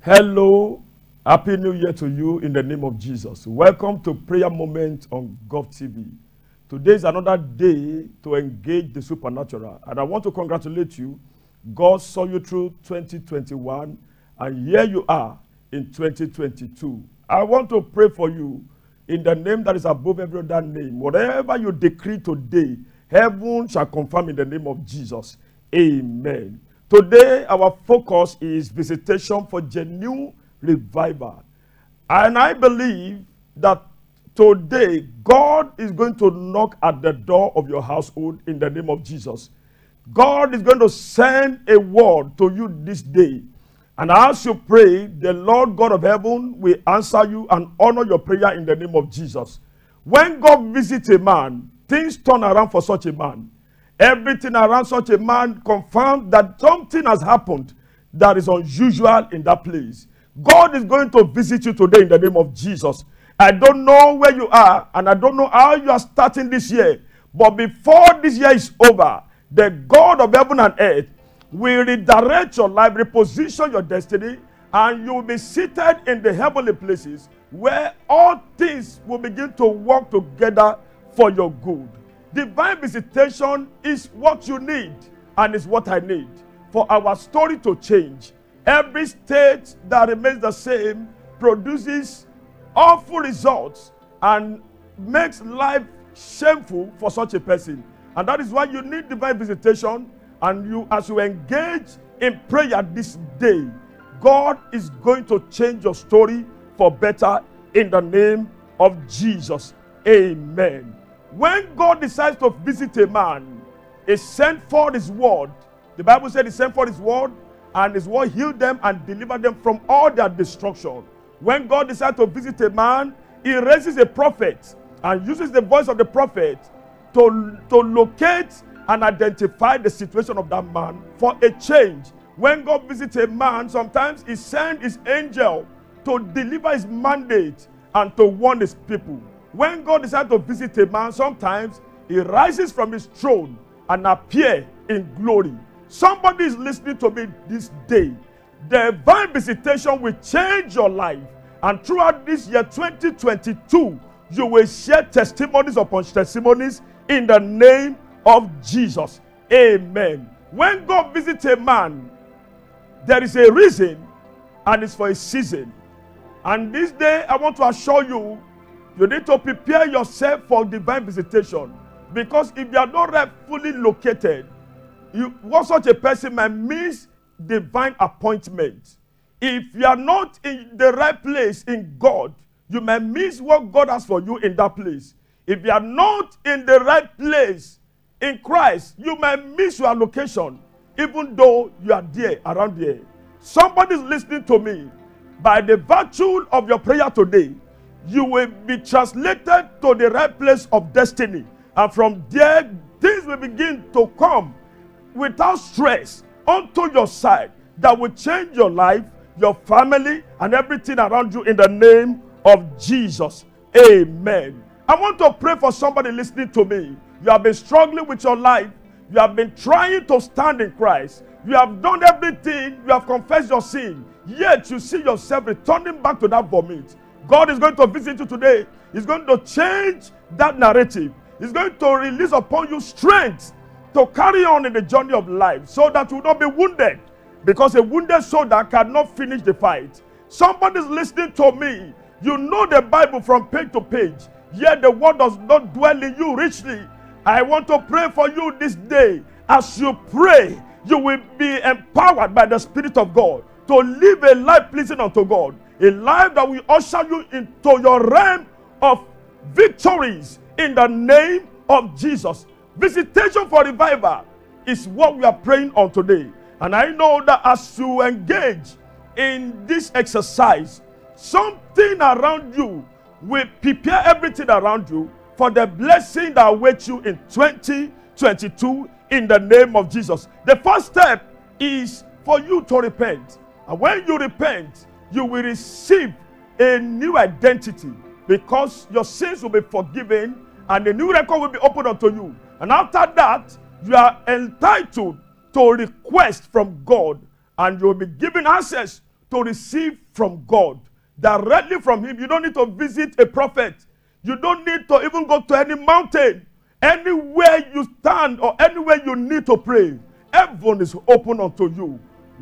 Hello, Happy New Year to you in the name of Jesus. Welcome to Prayer Moment on GovTV. Today is another day to engage the supernatural, and I want to congratulate you. God saw you through 2021, and here you are in 2022. I want to pray for you in the name that is above every other name. Whatever you decree today, heaven shall confirm in the name of Jesus. Amen. Today, our focus is visitation for genuine revival. And I believe that today, God is going to knock at the door of your household in the name of Jesus. God is going to send a word to you this day. And as you pray, the Lord God of heaven will answer you and honor your prayer in the name of Jesus. When God visits a man, things turn around for such a man. Everything around such a man confirms that something has happened that is unusual in that place. God is going to visit you today in the name of Jesus. I don't know where you are, and I don't know how you are starting this year. But before this year is over, the God of heaven and earth will redirect your life, reposition your destiny, and you will be seated in the heavenly places where all things will begin to work together for your good. Divine visitation is what you need, and is what I need for our story to change. Every state that remains the same produces awful results and makes life shameful for such a person. And that is why you need divine visitation. And you, as you engage in prayer this day, God is going to change your story for better in the name of Jesus. Amen. When God decides to visit a man, he sent forth his word. The Bible said he sent forth his word, and his word healed them and delivered them from all their destruction. When God decides to visit a man, he raises a prophet and uses the voice of the prophet to locate and identify the situation of that man for a change. When God visits a man, sometimes he sends his angel to deliver his mandate and to warn his people. When God decides to visit a man, sometimes he rises from his throne and appears in glory. Somebody is listening to me this day. The divine visitation will change your life. And throughout this year, 2022, you will share testimonies upon testimonies in the name of Jesus. Amen. When God visits a man, there is a reason, and it's for a season. And this day, I want to assure you, you need to prepare yourself for divine visitation. Because if you are not fully located, such a person might miss divine appointment. If you are not in the right place in God, you may miss what God has for you in that place. If you are not in the right place in Christ, you may miss your location, even though you are there, around there. Somebody is listening to me. By the virtue of your prayer today, you will be translated to the right place of destiny. And from there, things will begin to come without stress onto your side that will change your life, your family, and everything around you in the name of Jesus. Amen. I want to pray for somebody listening to me. You have been struggling with your life. You have been trying to stand in Christ. You have done everything. You have confessed your sin. Yet you see yourself returning back to that vomit. God is going to visit you today. He's going to change that narrative. He's going to release upon you strength to carry on in the journey of life so that you will not be wounded. Because a wounded soldier cannot finish the fight. Somebody's listening to me. You know the Bible from page to page. Yet the word does not dwell in you richly. I want to pray for you this day. As you pray, you will be empowered by the Spirit of God to live a life pleasing unto God. A life that will usher you into your realm of victories in the name of Jesus. Visitation for revival is what we are praying on today. And I know that as you engage in this exercise, something around you will prepare everything around you for the blessing that awaits you in 2022 in the name of Jesus. The first step is for you to repent. And when you repent, you will receive a new identity because your sins will be forgiven and a new record will be opened unto you. And after that, you are entitled to request from God, and you will be given access to receive from God, directly from him. You don't need to visit a prophet. You don't need to even go to any mountain. Anywhere you stand or anywhere you need to pray, heaven is open unto you.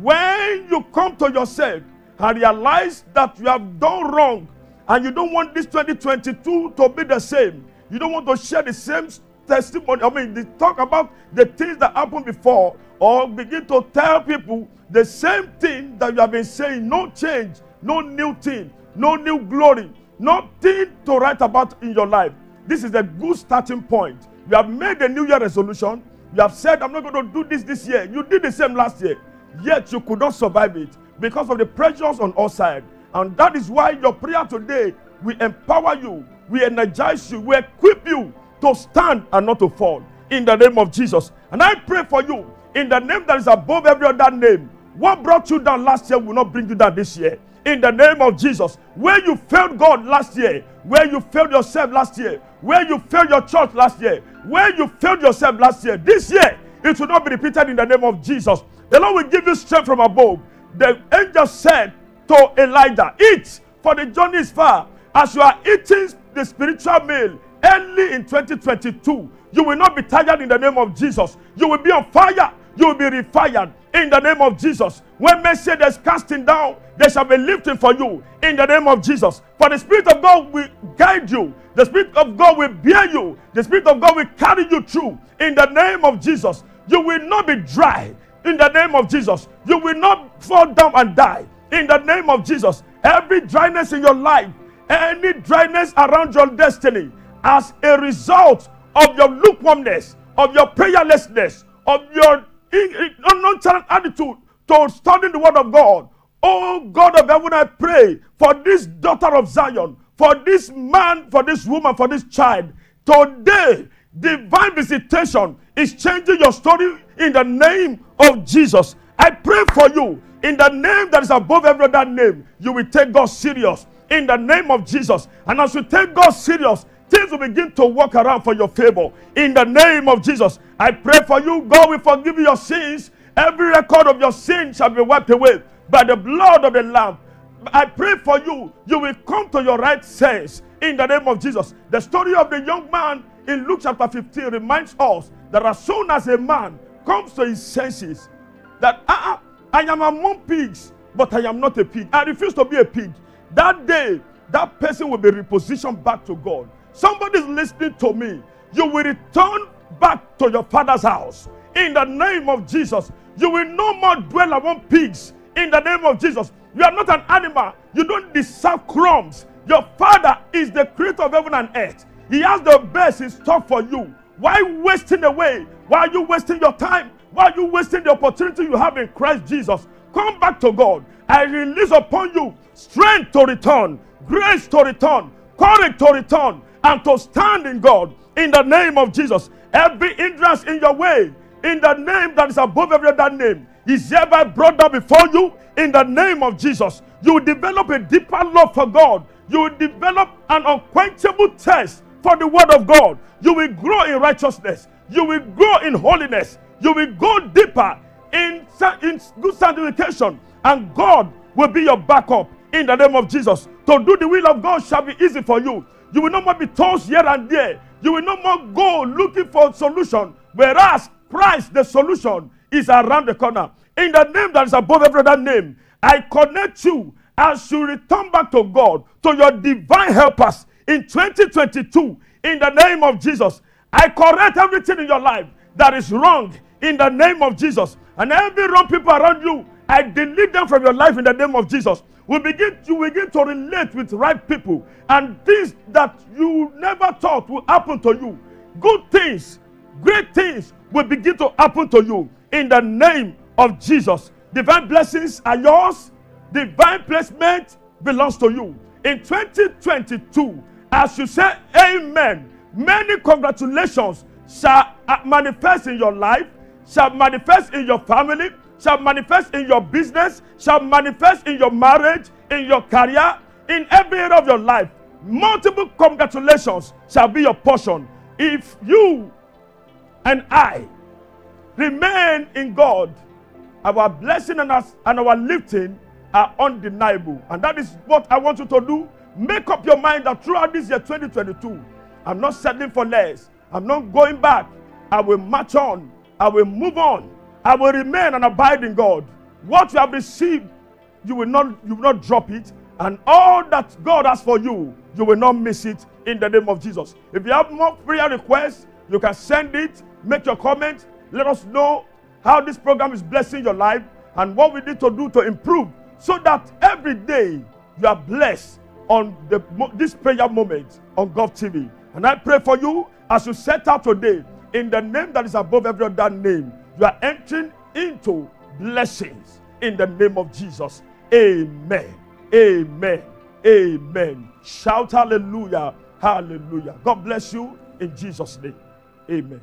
When you come to yourself and realize that you have done wrong and you don't want this 2022 to be the same, you don't want to share the same testimony, they talk about the things that happened before, or begin to tell people the same thing that you have been saying, no change, no new thing, no new glory, nothing to write about in your life. This is a good starting point. You have made a New Year resolution. You have said, I'm not going to do this year. You did the same last year. Yet you could not survive it because of the pressures on all sides. And that is why your prayer today will empower you, will energize you, will equip you to stand and not to fall. In the name of Jesus. And I pray for you, in the name that is above every other name, what brought you down last year will not bring you down this year. In the name of Jesus. Where you failed God last year, where you failed yourself last year, where you failed your church last year, where you failed yourself last year, this year, it will not be repeated in the name of Jesus. The Lord will give you strength from above. The angel said to Elijah, eat, for the journey is far. As you are eating the spiritual meal early in 2022, you will not be tired in the name of Jesus. You will be on fire. You will be refired in the name of Jesus. When men say there's casting down, there shall be lifting for you in the name of Jesus. For the Spirit of God will guide you. The Spirit of God will bear you. The Spirit of God will carry you through in the name of Jesus. You will not be dry in the name of Jesus. You will not fall down and die in the name of Jesus. Every dryness in your life, any dryness around your destiny, as a result of your lukewarmness, of your prayerlessness, of your nonchalant attitude to studying the word of God. Oh God of heaven, I pray for this daughter of Zion, for this man, for this woman, for this child. Today, divine visitation is changing your story in the name of Jesus. I pray for you in the name that is above every other name. You will take God serious in the name of Jesus. And as you take God serious, things will begin to work around for your favor. In the name of Jesus, I pray for you. God will forgive you your sins. Every record of your sin shall be wiped away by the blood of the Lamb. I pray for you. You will come to your right sense in the name of Jesus. The story of the young man in Luke chapter 15 reminds us that as soon as a man comes to his senses, that I am among pigs, but I am not a pig. I refuse to be a pig. That day, that person will be repositioned back to God. Somebody is listening to me. You will return back to your father's house. In the name of Jesus. You will no more dwell among pigs. In the name of Jesus. You are not an animal. You don't deserve crumbs. Your father is the creator of heaven and earth. He has the best in store for you. Why wasting away? Why are you wasting your time? Why are you wasting the opportunity you have in Christ Jesus? Come back to God. I release upon you strength to return, grace to return, courage to return, and to stand in God in the name of Jesus. Every hindrance in your way, in the name that is above every other name, is hereby brought down before you in the name of Jesus. You will develop a deeper love for God. You will develop an unquenchable thirst for the word of God. You will grow in righteousness. You will grow in holiness. You will go deeper in good sanctification. And God will be your backup in the name of Jesus. To do the will of God shall be easy for you. You will no more be tossed here and there. You will no more go looking for a solution. Whereas Christ, the solution, is around the corner. In the name that is above every other name, I connect you as you return back to God, to your divine helpers in 2022. In the name of Jesus, I correct everything in your life that is wrong in the name of Jesus. And every wrong people around you, I delete them from your life in the name of Jesus. You begin to relate with right people, and things that you never thought would happen to you. Good things, great things will begin to happen to you in the name of Jesus. Divine blessings are yours. Divine placement belongs to you. In 2022, as you say amen, many congratulations shall manifest in your life, shall manifest in your family, shall manifest in your business, shall manifest in your marriage, in your career, in every area of your life. Multiple congratulations shall be your portion. If you and I remain in God, our blessing and our lifting are undeniable. And that is what I want you to do. Make up your mind that throughout this year 2022, I'm not settling for less. I'm not going back. I will march on. I will move on. I will remain and abide in God. What you have received, you will not drop it. And all that God has for you, you will not miss it in the name of Jesus. If you have more prayer requests, you can send it, make your comment, let us know how this program is blessing your life and what we need to do to improve so that every day you are blessed on this prayer moment on Gov TV. And I pray for you as you set out today in the name that is above every other name. You are entering into blessings in the name of Jesus. Amen. Amen. Amen. Shout hallelujah. Hallelujah. God bless you in Jesus' name. Amen.